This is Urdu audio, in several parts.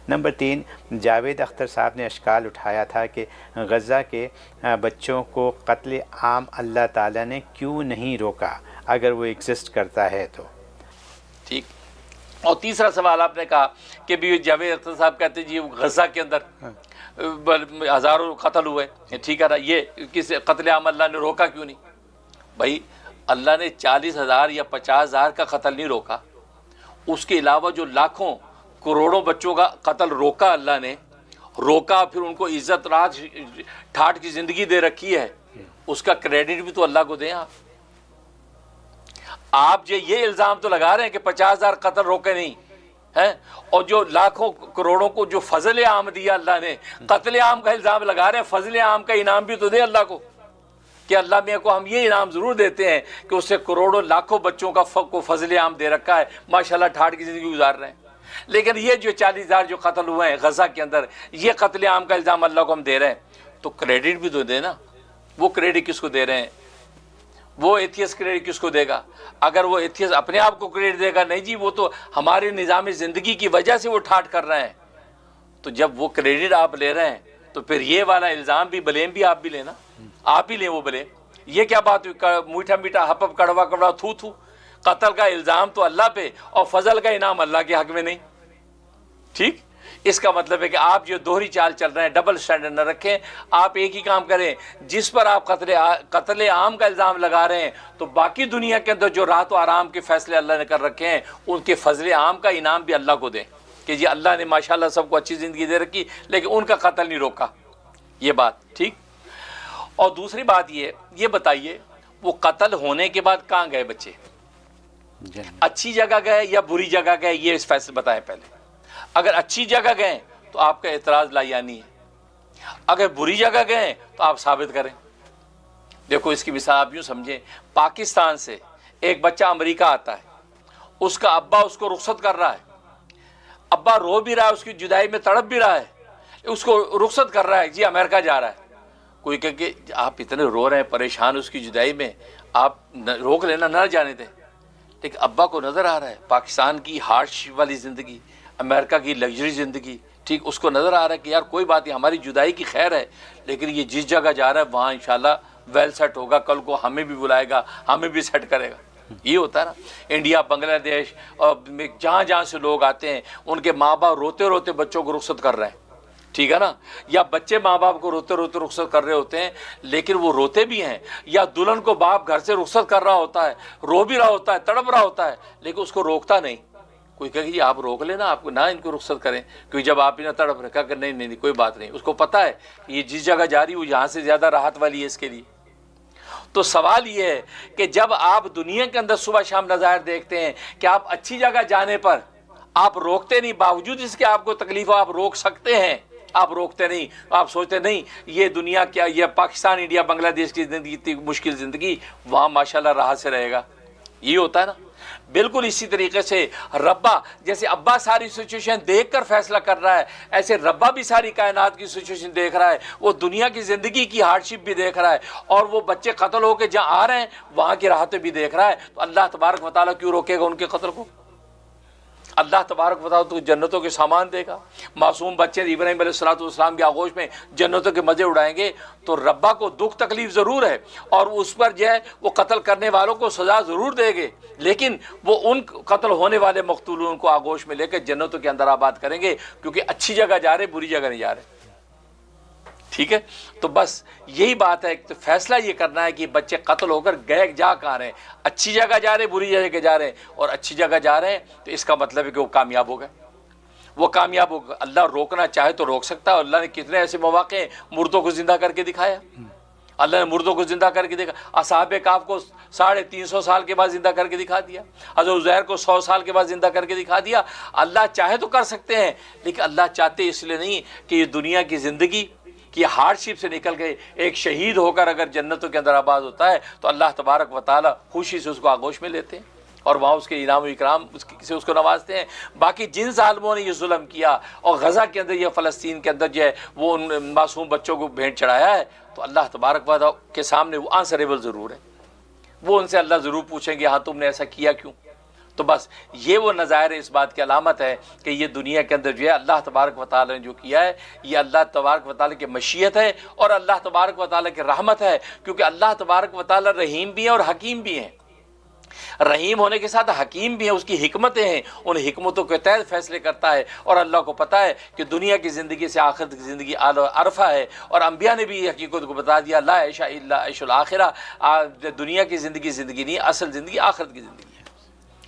نمبر 3، جاوید اختر صاحب نے اشکال اٹھایا تھا کہ غزہ کے بچوں کو قتل عام اللہ تعالیٰ نے کیوں نہیں روکا اگر وہ ایگزسٹ کرتا ہے تو. ٹھیک. اور تیسرا سوال آپ نے کہا کہ بھی جاوید اختر صاحب کہتے ہیں جی غزہ کے اندر ہزاروں قتل ہوئے، ٹھیک ہے نا، یہ کس قتل عام اللہ نے روکا کیوں نہیں؟ بھائی اللہ نے 40,000 یا 50,000 کا قتل نہیں روکا، اس کے علاوہ جو لاکھوں کروڑوں بچوں کا قتل روکا اللہ نے، روکا پھر ان کو عزت راج ٹھاٹ کی زندگی دے رکھی ہے، اس کا کریڈٹ بھی تو اللہ کو دیں. آپ یہ الزام تو لگا رہے ہیں کہ 50,000 قتل روکے نہیں ہیں، اور جو لاکھوں کروڑوں کو جو فضل عام دیا اللہ نے، قتل عام کا الزام لگا رہے ہیں. فضل عام کا انعام بھی تو دے اللہ کو، کہ اللہ میاں کو ہم یہ انعام ضرور دیتے ہیں کہ اس سے کروڑوں لاکھوں بچوں کا کو فضل عام دے رکھا ہے، ماشاءاللہ ٹھاٹ کی زندگی گزار رہے ہیں. لیکن یہ جو 40,000 جو قتل ہوئے ہیں غزہ کے اندر، یہ قتل عام کا الزام اللہ کو ہم دے رہے ہیں، تو کریڈٹ بھی تو دے نا. وہ کریڈٹ کس کو دے رہے ہیں؟ وہ ایتھیس کریڈٹ کس کو دے گا؟ اگر وہ ایتھیس اپنے آپ کو کریڈٹ دے گا، نہیں جی وہ تو ہمارے نظام زندگی کی وجہ سے وہ ٹھاٹ کر رہے ہیں. تو جب وہ کریڈٹ آپ لے رہے ہیں تو پھر یہ والا الزام بھی، بلیم بھی آپ بھی لینا، آپ ہی لیں وہ بلیم. یہ کیا بات ہوئی؟ میٹھا میٹھا ہپ ہپ کڑوا کڑوا تھو تھو. قتل کا الزام تو اللہ پہ اور فضل کا انعام اللہ کے حق میں نہیں. ٹھیک. اس کا مطلب ہے کہ آپ جو دوہری چال چل رہے ہیں، ڈبل سٹینڈرڈ نہ رکھیں. آپ ایک ہی کام کریں، جس پر آپ قتل عام کا الزام لگا رہے ہیں تو باقی دنیا کے اندر جو راحت و آرام کے فیصلے اللہ نے کر رکھے ہیں، ان کے فضل عام کا انعام بھی اللہ کو دیں کہ جی اللہ نے ماشاءاللہ سب کو اچھی زندگی دے رکھی، لیکن ان کا قتل نہیں روکا. یہ بات ٹھیک. اور دوسری بات یہ بتائیے وہ قتل ہونے کے بعد کہاں گئے بچے؟ اچھی جگہ گئے یا بری جگہ گئے؟ یہ اس فیصلے بتائیں پہلے. اگر اچھی جگہ گئے تو آپ کا اعتراض لایانی ہے، اگر بری جگہ گئے تو آپ ثابت کریں. دیکھو اس کی مثال آپ یوں سمجھیں، پاکستان سے ایک بچہ امریکہ آتا ہے، اس کا ابا اس کو رخصت کر رہا ہے، ابا رو بھی رہا ہے، اس کی جدائی میں تڑپ بھی رہا ہے، اس کو رخصت کر رہا ہے، جی امریکہ جا رہا ہے. کوئی کہ آپ اتنے رو رہے ہیں پریشان اس کی جدائی میں، آپ روک لینا، نہ جانے دیں. لیکن ابا کو نظر آ رہا ہے پاکستان کی ہارش والی زندگی، امریکہ کی لگژری زندگی، ٹھیک، اس کو نظر آ رہا ہے کہ یار کوئی بات نہیں، ہماری جدائی کی خیر ہے، لیکن یہ جس جگہ جا رہا ہے وہاں انشاءاللہ ویل سیٹ ہوگا، کل کو ہمیں بھی بلائے گا، ہمیں بھی سیٹ کرے گا. یہ ہوتا ہے نا. انڈیا، بنگلہ دیش اور جہاں جہاں سے لوگ آتے ہیں، ان کے ماں باپ روتے روتے بچوں کو رخصت کر رہے ہیں، ٹھیک ہے نا. یا بچے ماں باپ کو روتے روتے رخصت کر رہے ہوتے ہیں، لیکن وہ روتے بھی ہیں. یا دلہن کو باپ گھر سے رخصت کر رہا ہوتا ہے، رو بھی رہا ہوتا ہے، تڑپ رہا ہوتا ہے، لیکن اس کو روکتا نہیں. کوئی کہے کہ جی آپ روک لینا، آپ کو نہ ان کو رخصت کریں، کیونکہ جب آپ انہیں تڑپ رکھا کہ نہیں کوئی بات نہیں. اس کو پتہ ہے کہ یہ جس جگہ جا رہی وہ یہاں سے زیادہ راحت والی ہے اس کے لیے. تو سوال یہ ہے کہ جب آپ دنیا کے اندر صبح شام نظائر دیکھتے ہیں کہ آپ اچھی جگہ جانے پر آپ روکتے نہیں، باوجود اس کے آپ کو تکلیف ہو آپ روک سکتے ہیں، آپ روکتے نہیں. آپ سوچتے نہیں یہ دنیا کیا، یہ پاکستان، انڈیا، بنگلہ دیش کی زندگی اتنی مشکل زندگی، وہاں ماشاءاللہ راحت سے رہے گا. یہ ہوتا ہے نا. بالکل اسی طریقے سے ربا، جیسے ابا ساری سچویشن دیکھ کر فیصلہ کر رہا ہے، ایسے ربا بھی ساری کائنات کی سچویشن دیکھ رہا ہے، وہ دنیا کی زندگی کی ہارڈشپ بھی دیکھ رہا ہے، اور وہ بچے قتل ہو کے جہاں آ رہے ہیں وہاں کی راحتیں بھی دیکھ رہا ہے. تو اللہ تبارک و تعالیٰ کیوں روکے گا ان کے قتل کو؟ اللہ تبارک و تعالیٰ تو جنتوں کے سامان دے گا. معصوم بچے ابراہیم علیہ السلام کی آغوش میں جنتوں کے مزے اڑائیں گے. تو ربا کو دکھ تکلیف ضرور ہے، اور اس پر جو ہے وہ قتل کرنے والوں کو سزا ضرور دے گے، لیکن وہ ان قتل ہونے والے مقتولوں کو آغوش میں لے کے جنتوں کے اندر آباد کریں گے، کیونکہ اچھی جگہ جا رہے، بری جگہ نہیں جا رہے. ٹھیک ہے. تو بس یہی بات ہے. تو فیصلہ یہ کرنا ہے کہ بچے قتل ہو کر گئے جا کہاں رہے ہیں، اچھی جگہ جا رہے، بری جگہ جا رہے ہیں. اور اچھی جگہ جا رہے ہیں تو اس کا مطلب ہے کہ وہ کامیاب ہو گئے، وہ کامیاب ہو گئے. اللہ روکنا چاہے تو روک سکتا ہے. اللہ نے کتنے ایسے مواقع ہیں مردوں کو زندہ کر کے دکھایا. اللہ نے مردوں کو زندہ کر کے دیکھا. اصحاب کہف کو 350 سال کے بعد زندہ کر کے دکھا دیا. حضرت عزیر کو 100 سال کے بعد زندہ کر کے دکھا دیا. اللہ چاہے تو کر سکتے ہیں، لیکن اللہ چاہتے اس لیے نہیں کہ یہ دنیا کی زندگی کہ ہارڈ شپ سے نکل کے ایک شہید ہو کر اگر جنتوں کے اندر آباد ہوتا ہے تو اللہ تبارک و تعالیٰ خوشی سے اس کو آغوش میں لیتے ہیں اور وہاں اس کے انعام و اکرام سے اس کو نوازتے ہیں. باقی جن ظالموں نے یہ ظلم کیا اور غزہ کے اندر یا فلسطین کے اندر جو ہے وہ ان معصوم بچوں کو بھیٹ چڑھایا ہے، تو اللہ تبارک و تعالیٰ کے سامنے وہ آنسریبل ضرور ہے. وہ ان سے اللہ ضرور پوچھیں گے ہاں تم نے ایسا کیا کیوں؟ تو بس یہ وہ نظائر اس بات کی علامت ہے کہ یہ دنیا کے اندر جو ہے اللہ تبارک و تعالی نے جو کیا ہے یہ اللہ تبارک و تعالی کی مشیت ہے اور اللہ تبارک و تعالی کی رحمت ہے، کیونکہ اللہ تبارک و تعالی رحیم بھی ہیں اور حکیم بھی ہیں۔ رحیم ہونے کے ساتھ حکیم بھی ہیں، اس کی حکمتیں ہیں، ان حکمتوں کے تحت فیصلے کرتا ہے، اور اللہ کو پتہ ہے کہ دنیا کی زندگی سے آخرت کی زندگی عرفہ ہے، اور انبیاء نے بھی یہ حقیقت کو بتا دیا، لا عیش الا عیش الآخرہ، دنیا کی زندگی نہیں، اصل زندگی آخرت کی زندگی ہے۔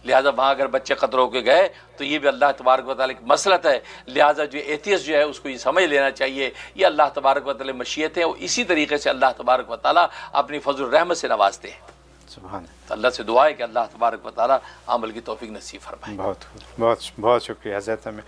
لہٰذا وہاں اگر بچے قطر ہو کے گئے تو یہ بھی اللہ تبارک و تعالیٰ کی مسلط ہے، لہٰذا جو ایتھیسٹ جو ہے اس کو یہ سمجھ لینا چاہیے یہ اللہ تبارک و تعالیٰ مشیت ہے، اور اسی طریقے سے اللہ تبارک و تعالیٰ اپنی فضل الرحمت سے نوازتے ہیں۔ سبحان اللہ۔ تو اللہ سے دعا ہے کہ اللہ تبارک و تعالیٰ عمل کی توفیق نصیب فرمائے۔ بہت بہت بہت شکریہ حضرت ہمیں